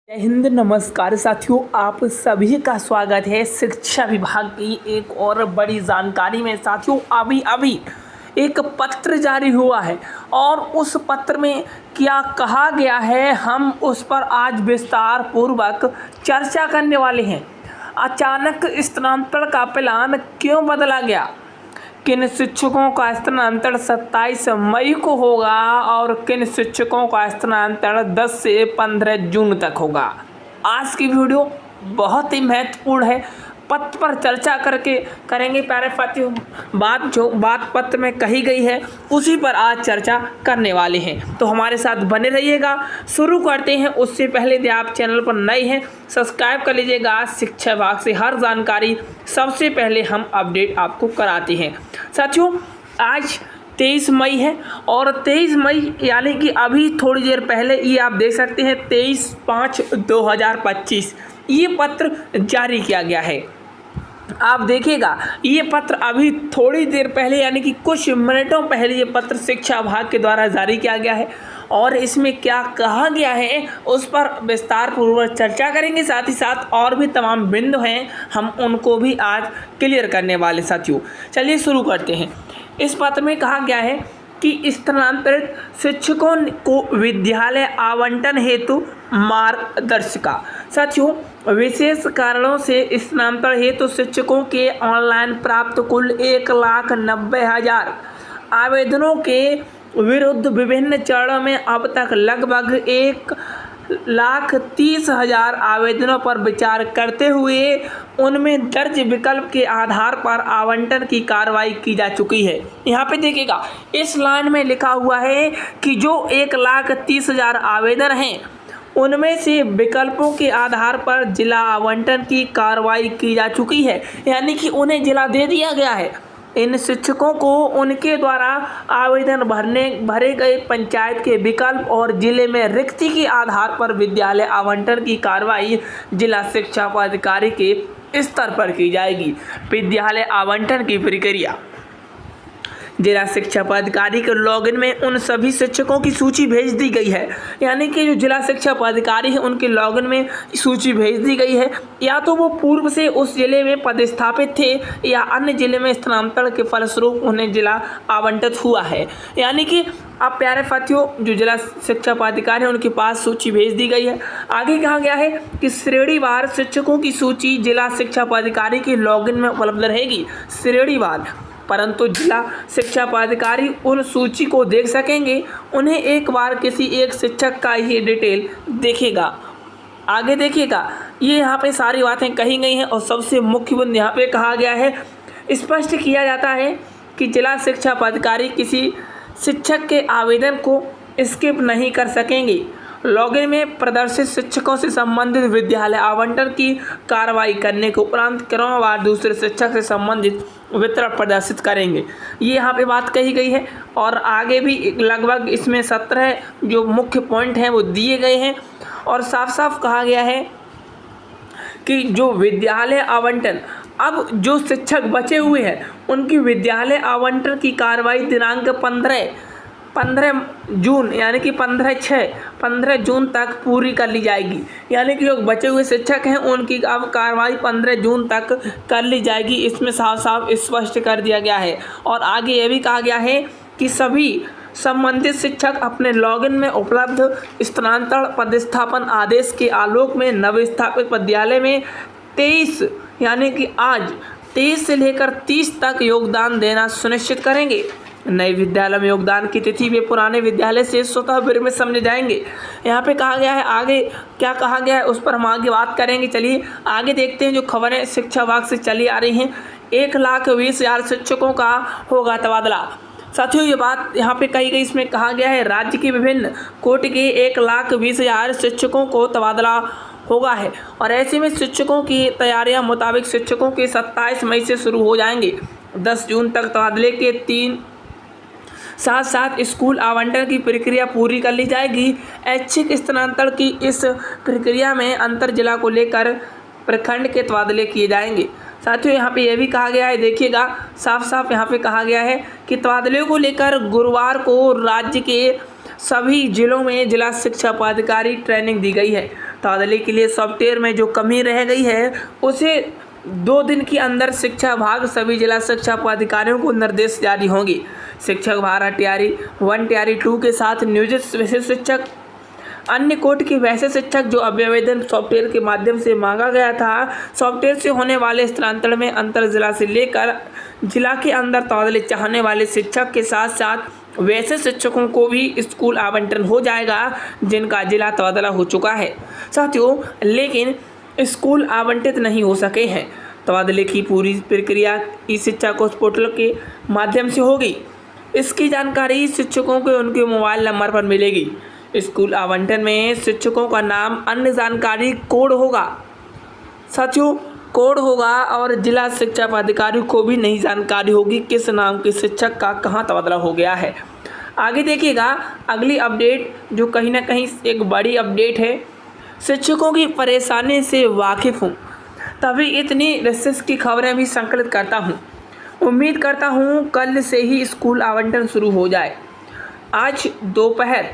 जय हिंद। नमस्कार साथियों, आप सभी का स्वागत है शिक्षा विभाग की एक और बड़ी जानकारी में। साथियों, अभी अभी एक पत्र जारी हुआ है और उस पत्र में क्या कहा गया है, हम उस पर आज विस्तार पूर्वक चर्चा करने वाले हैं। अचानक स्थानांतरण का प्लान क्यों बदला गया, किन शिक्षकों का स्थानांतरण 27 मई को होगा और किन शिक्षकों का स्थानांतरण 10 से 15 जून तक होगा। आज की वीडियो बहुत ही महत्वपूर्ण है। पत्र पर चर्चा करेंगे प्यारे साथियों। बात पत्र में कही गई है उसी पर आज चर्चा करने वाले हैं, तो हमारे साथ बने रहिएगा। शुरू करते हैं। उससे पहले यदि आप चैनल पर नए हैं सब्सक्राइब कर लीजिएगा। शिक्षा विभाग से हर जानकारी सबसे पहले हम अपडेट आपको कराते हैं। साथियों, आज 23 मई है और 23 मई यानी कि अभी थोड़ी देर पहले ये आप देख सकते हैं 23/5/2025 ये पत्र जारी किया गया है। आप देखिएगा, ये पत्र अभी थोड़ी देर पहले यानी कि कुछ मिनटों पहले ये पत्र शिक्षा विभाग के द्वारा जारी किया गया है और इसमें क्या कहा गया है उस पर विस्तार पूर्वक चर्चा करेंगे। साथ ही साथ और भी तमाम बिंदु हैं, हम उनको भी आज क्लियर करने वाले। साथियों, चलिए शुरू करते हैं। इस पत्र में कहा गया है कि स्थानांतरित शिक्षकों को विद्यालय आवंटन हेतु मार्गदर्शिका। साथियों, विशेष कारणों से स्थानांतरण हेतु शिक्षकों के ऑनलाइन प्राप्त कुल 1,90,000 आवेदनों के विरुद्ध विभिन्न चरणों में अब तक लगभग 1,30,000 आवेदनों पर विचार करते हुए उनमें दर्ज विकल्प के आधार पर आवंटन की कार्रवाई की जा चुकी है। यहाँ पे देखिएगा, इस लाइन में लिखा हुआ है कि जो 1,30,000 आवेदन हैं उनमें से विकल्पों के आधार पर जिला आवंटन की कार्रवाई की जा चुकी है, यानी कि उन्हें जिला दे दिया गया है। इन शिक्षकों को उनके द्वारा आवेदन भरे गए पंचायत के विकल्प और जिले में रिक्ति के आधार पर विद्यालय आवंटन की कार्रवाई जिला शिक्षा पदाधिकारी के स्तर पर की जाएगी। विद्यालय आवंटन की प्रक्रिया जिला शिक्षा पदाधिकारी के लॉगिन में उन सभी शिक्षकों की सूची भेज दी गई है, यानी कि जो जिला शिक्षा पदाधिकारी है उनके लॉगिन में सूची भेज दी गई है। या तो वो पूर्व से उस जिले में पदस्थापित थे या अन्य जिले में स्थानांतरण के फलस्वरूप उन्हें जिला आवंटित हुआ है। यानी कि अब प्यारे साथियों, जो जिला शिक्षा पदाधिकारी है उनके पास सूची भेज दी गई है। आगे कहा गया है कि श्रेणीवार शिक्षकों की सूची जिला शिक्षा पदाधिकारी के लॉगिन में उपलब्ध रहेगी, श्रेणीवार। परंतु जिला शिक्षा पदाधिकारी उन सूची को देख सकेंगे, उन्हें एक बार किसी एक शिक्षक का ही डिटेल देखेगा। आगे देखिएगा, ये यहाँ पे सारी बातें कही गई हैं और सबसे मुख्य बिंदु यहाँ पे कहा गया है, स्पष्ट किया जाता है कि जिला शिक्षा पदाधिकारी किसी शिक्षक के आवेदन को स्किप नहीं कर सकेंगे। लॉगिन में प्रदर्शित शिक्षकों से संबंधित विद्यालय आवंटन की कार्रवाई करने के उपरांत क्रमवार दूसरे शिक्षक से संबंधित वितरण प्रदर्शित करेंगे। ये यहाँ पे बात कही गई है और आगे भी लगभग इसमें 17 जो मुख्य पॉइंट हैं वो दिए गए हैं और साफ साफ कहा गया है कि जो विद्यालय आवंटन, अब जो शिक्षक बचे हुए हैं उनकी विद्यालय आवंटन की कार्रवाई दिनांक 15 जून यानी कि 15 जून तक पूरी कर ली जाएगी। यानी कि जो बचे हुए शिक्षक हैं उनकी अब कार्रवाई 15 जून तक कर ली जाएगी। इसमें साफ साफ स्पष्ट कर दिया गया है और आगे ये भी कहा गया है कि सभी संबंधित शिक्षक अपने लॉगिन में उपलब्ध स्थानांतरण पदस्थापन आदेश के आलोक में नवस्थापित विद्यालय में 23 यानी कि आज 23 से लेकर 30 तक योगदान देना सुनिश्चित करेंगे। नए विद्यालय में योगदान की तिथि वे पुराने विद्यालय से स्वतः विरमित समझे जाएंगे। यहाँ पे कहा गया है, आगे क्या कहा गया है उस पर हम आगे बात करेंगे। चलिए आगे देखते हैं जो खबरें शिक्षा विभाग से चली आ रही हैं। 1,20,000 शिक्षकों का होगा तबादला। साथियों, ये बात यहाँ पे कही गई, इसमें कहा गया है राज्य के विभिन्न कोटि के 1,20,000 शिक्षकों को तबादला होगा है और ऐसे में शिक्षकों की तैयारियां मुताबिक शिक्षकों के 27 मई से शुरू हो जाएंगे। 10 जून तक तबादले के 3 साथ स्कूल आवंटन की प्रक्रिया पूरी कर ली जाएगी। ऐच्छिक स्थानांतरण की इस प्रक्रिया में अंतर जिला को लेकर प्रखंड के तबादले किए जाएंगे। साथियों, यहाँ पे यह भी कहा गया है, देखिएगा साफ साफ यहाँ पे कहा गया है कि तबादले को लेकर गुरुवार को राज्य के सभी जिलों में जिला शिक्षा पदाधिकारी ट्रेनिंग दी गई है। तबादले के लिए सॉफ्टवेयर में जो कमी रह गई है उसे 2 दिन के अंदर शिक्षा विभाग सभी जिला शिक्षा पदाधिकारियों को निर्देश जारी होंगे। शिक्षक भारत तैयारी 1 तैयारी 2 के साथ नियोजित विशेष शिक्षक अन्य कोट के वैसे शिक्षक जो आवेदन सॉफ्टवेयर के माध्यम से मांगा गया था, सॉफ्टवेयर से होने वाले स्थानांतरण में अंतर जिला से लेकर जिला के अंदर तबादले चाहने वाले शिक्षक के साथ साथ वैसे शिक्षकों को भी स्कूल आवंटन हो जाएगा जिनका जिला तबादला हो चुका है साथियों, लेकिन स्कूल आवंटित नहीं हो सके हैं। तबादले की पूरी प्रक्रिया ई शिक्षा कोष पोर्टल के माध्यम से होगी। इसकी जानकारी शिक्षकों को उनके मोबाइल नंबर पर मिलेगी। स्कूल आवंटन में शिक्षकों का नाम, अन्य जानकारी कोड होगा साथियों, कोड होगा और जिला शिक्षा पदाधिकारी को भी नई जानकारी होगी किस नाम के शिक्षक का कहां तबादला हो गया है। आगे देखिएगा अगली अपडेट जो कहीं ना कहीं एक बड़ी अपडेट है। शिक्षकों की परेशानी से वाकिफ़ हूँ तभी इतनी रिसर्च की खबरें भी संकलित करता हूँ। उम्मीद करता हूँ कल से ही स्कूल आवंटन शुरू हो जाए। आज दोपहर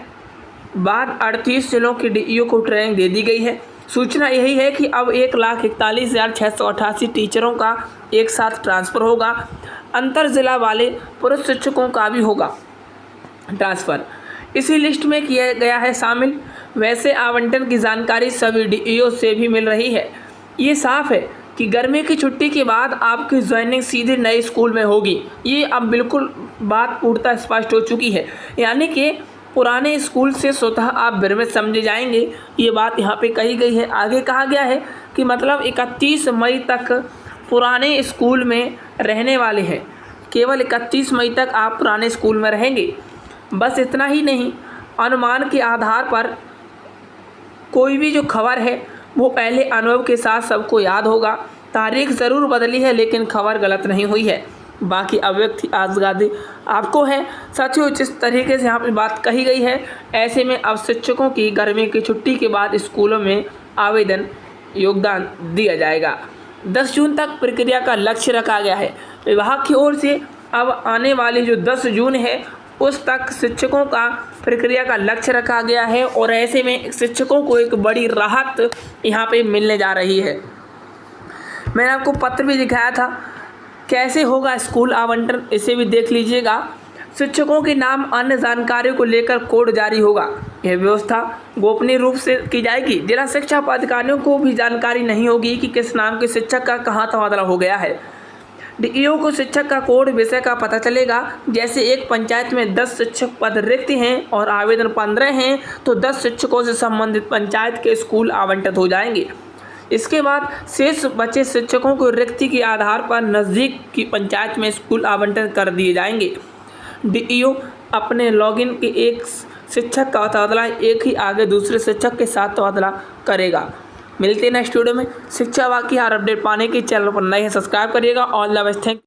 बाद 38 जिलों के डीईओ को ट्रेनिंग दे दी गई है। सूचना यही है कि अब 1,41,688 टीचरों का एक साथ ट्रांसफ़र होगा। अंतर जिला वाले पुरुष शिक्षकों का भी होगा ट्रांसफ़र, इसी लिस्ट में किया गया है शामिल। वैसे आवंटन की जानकारी सभी डीईओ से भी मिल रही है। ये साफ है कि गर्मी की छुट्टी के बाद आपकी ज्वाइनिंग सीधे नए स्कूल में होगी। ये अब बिल्कुल बात पूर्णतः स्पष्ट हो चुकी है, यानी कि पुराने स्कूल से स्वतः आप विरमित समझे जाएंगे। ये बात यहाँ पे कही गई है। आगे कहा गया है कि मतलब 31 मई तक पुराने स्कूल में रहने वाले हैं। केवल 31 मई तक आप पुराने स्कूल में रहेंगे। बस इतना ही नहीं, अनुमान के आधार पर कोई भी जो खबर है वो पहले अनुभव के साथ सबको याद होगा। तारीख ज़रूर बदली है लेकिन खबर गलत नहीं हुई है। बाकी अव्यक्त आज़ादी आपको है साथियों। जिस तरीके से यहाँ पर बात कही गई है, ऐसे में अब शिक्षकों की गर्मी की छुट्टी के बाद स्कूलों में आवेदन योगदान दिया जाएगा। 10 जून तक प्रक्रिया का लक्ष्य रखा गया है विभाग की ओर से। अब आने वाली जो 10 जून है उस तक शिक्षकों का प्रक्रिया का लक्ष्य रखा गया है और ऐसे में शिक्षकों को एक बड़ी राहत यहाँ पे मिलने जा रही है। मैंने आपको पत्र भी दिखाया था कैसे होगा स्कूल आवंटन, इसे भी देख लीजिएगा। शिक्षकों के नाम, अन्य जानकारी को लेकर कोड जारी होगा। यह व्यवस्था गोपनीय रूप से की जाएगी। जिला शिक्षा पदाधिकारियों को भी जानकारी नहीं होगी कि किस नाम के शिक्षक का कहाँ तबादला हो गया है। डीईओ को शिक्षक का कोड विषय का पता चलेगा। जैसे एक पंचायत में 10 शिक्षक पद रिक्त हैं और आवेदन 15 हैं तो 10 शिक्षकों से संबंधित पंचायत के स्कूल आवंटित हो जाएंगे। इसके बाद शेष बचे शिक्षकों को रिक्ति के आधार पर नज़दीक की पंचायत में स्कूल आवंटन कर दिए जाएंगे। डीईओ अपने लॉगिन के एक शिक्षक का तबादला एक ही आगे दूसरे शिक्षक के साथ तबादला करेगा। मिलते हैं नेक्स्ट वीडियो में। शिक्षा विभाग की हर अपडेट पाने के चैनल पर नए हैं सब्सक्राइब करिएगा। All the best, thank